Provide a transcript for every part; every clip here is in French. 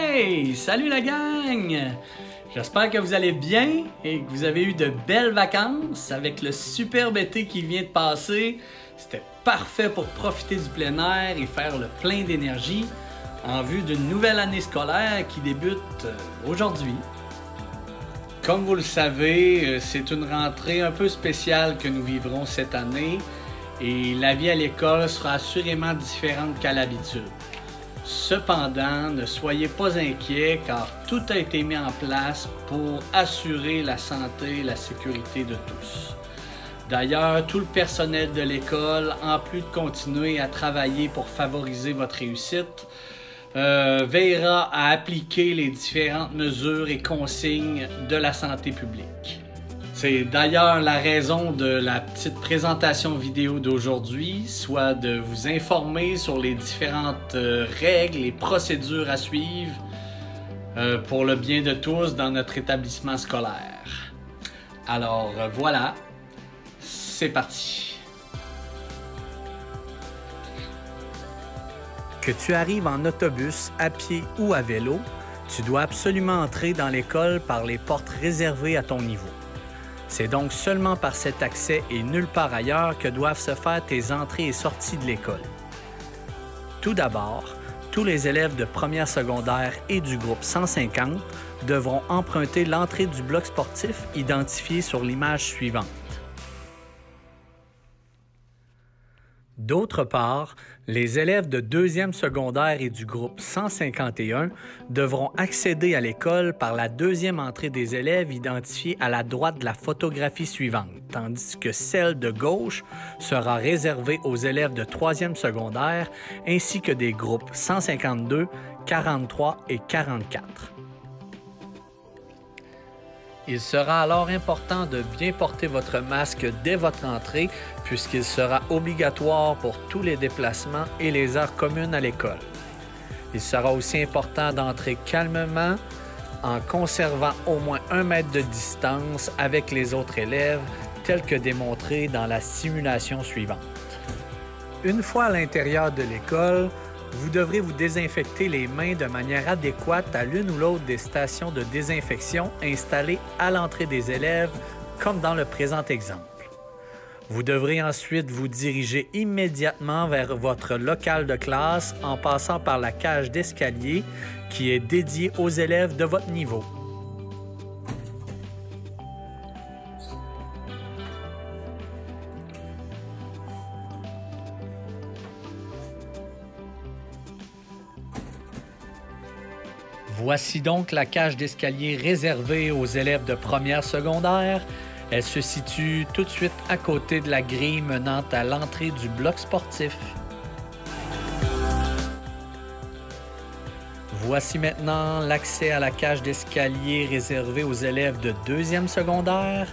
Hey! Salut la gang! J'espère que vous allez bien et que vous avez eu de belles vacances avec le superbe été qui vient de passer. C'était parfait pour profiter du plein air et faire le plein d'énergie en vue d'une nouvelle année scolaire qui débute aujourd'hui. Comme vous le savez, c'est une rentrée un peu spéciale que nous vivrons cette année et la vie à l'école sera assurément différente qu'à l'habitude. Cependant, ne soyez pas inquiets car tout a été mis en place pour assurer la santé et la sécurité de tous. D'ailleurs, tout le personnel de l'école, en plus de continuer à travailler pour favoriser votre réussite, veillera à appliquer les différentes mesures et consignes de la santé publique. C'est d'ailleurs la raison de la petite présentation vidéo d'aujourd'hui, soit de vous informer sur les différentes règles et procédures à suivre pour le bien de tous dans notre établissement scolaire. Alors voilà, c'est parti. Que tu arrives en autobus, à pied ou à vélo, tu dois absolument entrer dans l'école par les portes réservées à ton niveau. C'est donc seulement par cet accès et nulle part ailleurs que doivent se faire tes entrées et sorties de l'école. Tout d'abord, tous les élèves de première secondaire et du groupe 150 devront emprunter l'entrée du bloc sportif identifié sur l'image suivante. D'autre part, les élèves de deuxième secondaire et du groupe 151 devront accéder à l'école par la deuxième entrée des élèves identifiée à la droite de la photographie suivante, tandis que celle de gauche sera réservée aux élèves de troisième secondaire ainsi que des groupes 152, 43 et 44. Il sera alors important de bien porter votre masque dès votre entrée puisqu'il sera obligatoire pour tous les déplacements et les heures communes à l'école. Il sera aussi important d'entrer calmement en conservant au moins 1 mètre de distance avec les autres élèves tel que démontré dans la simulation suivante. Une fois à l'intérieur de l'école, vous devrez vous désinfecter les mains de manière adéquate à l'une ou l'autre des stations de désinfection installées à l'entrée des élèves, comme dans le présent exemple. Vous devrez ensuite vous diriger immédiatement vers votre local de classe en passant par la cage d'escalier qui est dédiée aux élèves de votre niveau. Voici donc la cage d'escalier réservée aux élèves de première secondaire. Elle se situe tout de suite à côté de la grille menant à l'entrée du bloc sportif. Voici maintenant l'accès à la cage d'escalier réservée aux élèves de deuxième secondaire.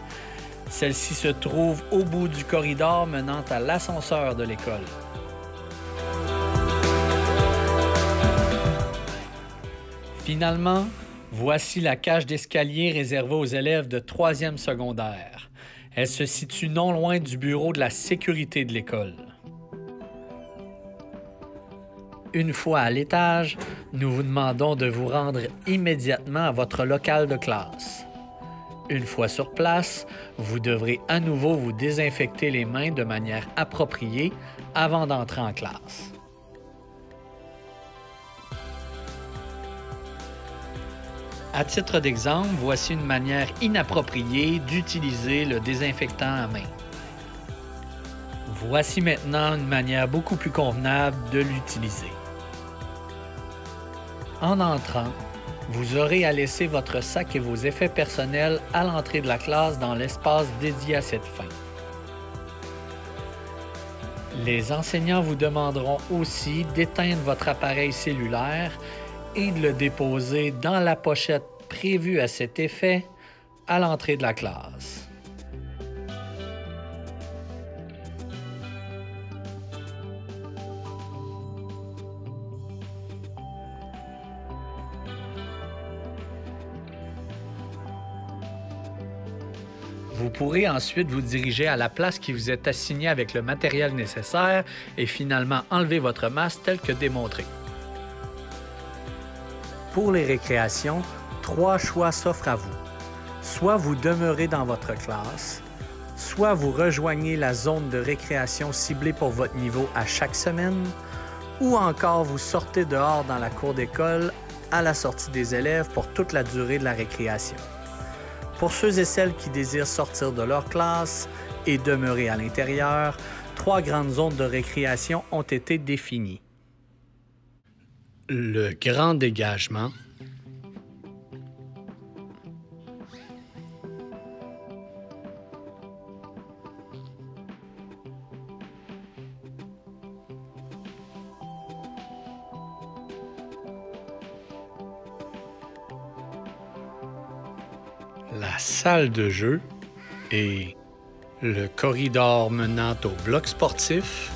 Celle-ci se trouve au bout du corridor menant à l'ascenseur de l'école. Finalement, voici la cage d'escalier réservée aux élèves de troisième secondaire. Elle se situe non loin du bureau de la sécurité de l'école. Une fois à l'étage, nous vous demandons de vous rendre immédiatement à votre local de classe. Une fois sur place, vous devrez à nouveau vous désinfecter les mains de manière appropriée avant d'entrer en classe. À titre d'exemple, voici une manière inappropriée d'utiliser le désinfectant à main. Voici maintenant une manière beaucoup plus convenable de l'utiliser. En entrant, vous aurez à laisser votre sac et vos effets personnels à l'entrée de la classe dans l'espace dédié à cette fin. Les enseignants vous demanderont aussi d'éteindre votre appareil cellulaire et de le déposer dans la pochette prévue à cet effet à l'entrée de la classe. Vous pourrez ensuite vous diriger à la place qui vous est assignée avec le matériel nécessaire et finalement enlever votre masque tel que démontré. Pour les récréations, 3 choix s'offrent à vous. Soit vous demeurez dans votre classe, soit vous rejoignez la zone de récréation ciblée pour votre niveau à chaque semaine, ou encore vous sortez dehors dans la cour d'école à la sortie des élèves pour toute la durée de la récréation. Pour ceux et celles qui désirent sortir de leur classe et demeurer à l'intérieur, 3 grandes zones de récréation ont été définies. Le grand dégagement, la salle de jeu et le corridor menant au bloc sportif.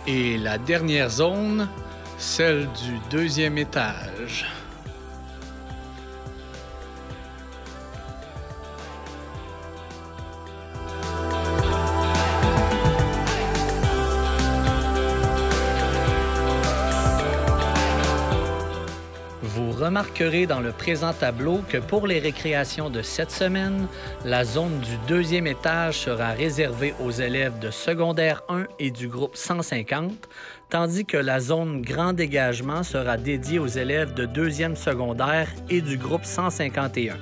Et la dernière zone, celle du 2e étage. Vous remarquerez dans le présent tableau que pour les récréations de cette semaine, la zone du 2e étage sera réservée aux élèves de secondaire 1 et du groupe 150, tandis que la zone grand dégagement sera dédiée aux élèves de 2e secondaire et du groupe 151.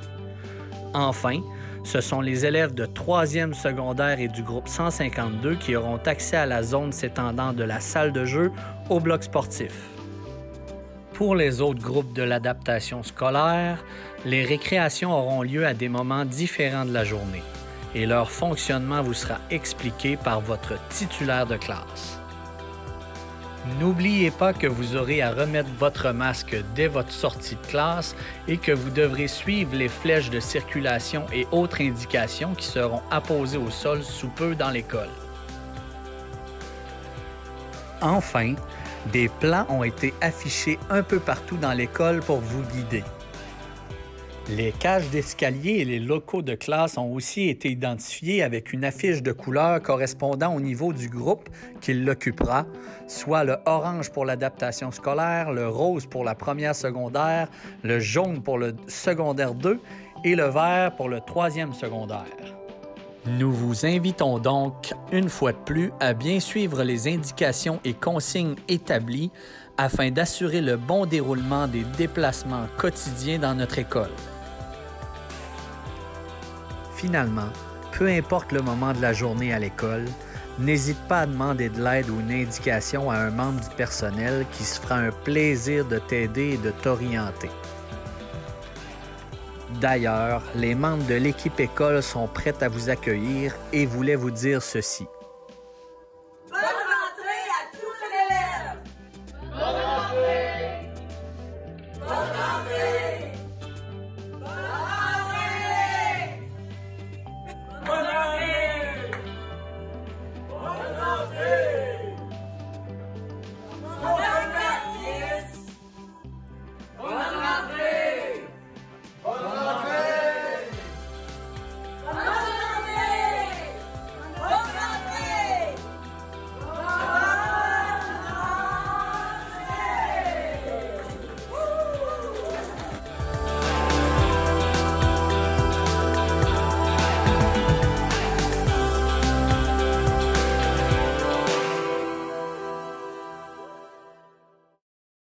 Enfin, ce sont les élèves de 3e secondaire et du groupe 152 qui auront accès à la zone s'étendant de la salle de jeu au bloc sportif. Pour les autres groupes de l'adaptation scolaire, les récréations auront lieu à des moments différents de la journée et leur fonctionnement vous sera expliqué par votre titulaire de classe. N'oubliez pas que vous aurez à remettre votre masque dès votre sortie de classe et que vous devrez suivre les flèches de circulation et autres indications qui seront apposées au sol sous peu dans l'école. Enfin, des plans ont été affichés un peu partout dans l'école pour vous guider. Les cages d'escalier et les locaux de classe ont aussi été identifiés avec une affiche de couleur correspondant au niveau du groupe qui l'occupera, soit le orange pour l'adaptation scolaire, le rose pour la première secondaire, le jaune pour le secondaire 2 et le vert pour le 3e secondaire. Nous vous invitons donc, une fois de plus, à bien suivre les indications et consignes établies afin d'assurer le bon déroulement des déplacements quotidiens dans notre école. Finalement, peu importe le moment de la journée à l'école, n'hésite pas à demander de l'aide ou une indication à un membre du personnel qui se fera un plaisir de t'aider et de t'orienter. D'ailleurs, les membres de l'équipe école sont prêts à vous accueillir et voulaient vous dire ceci.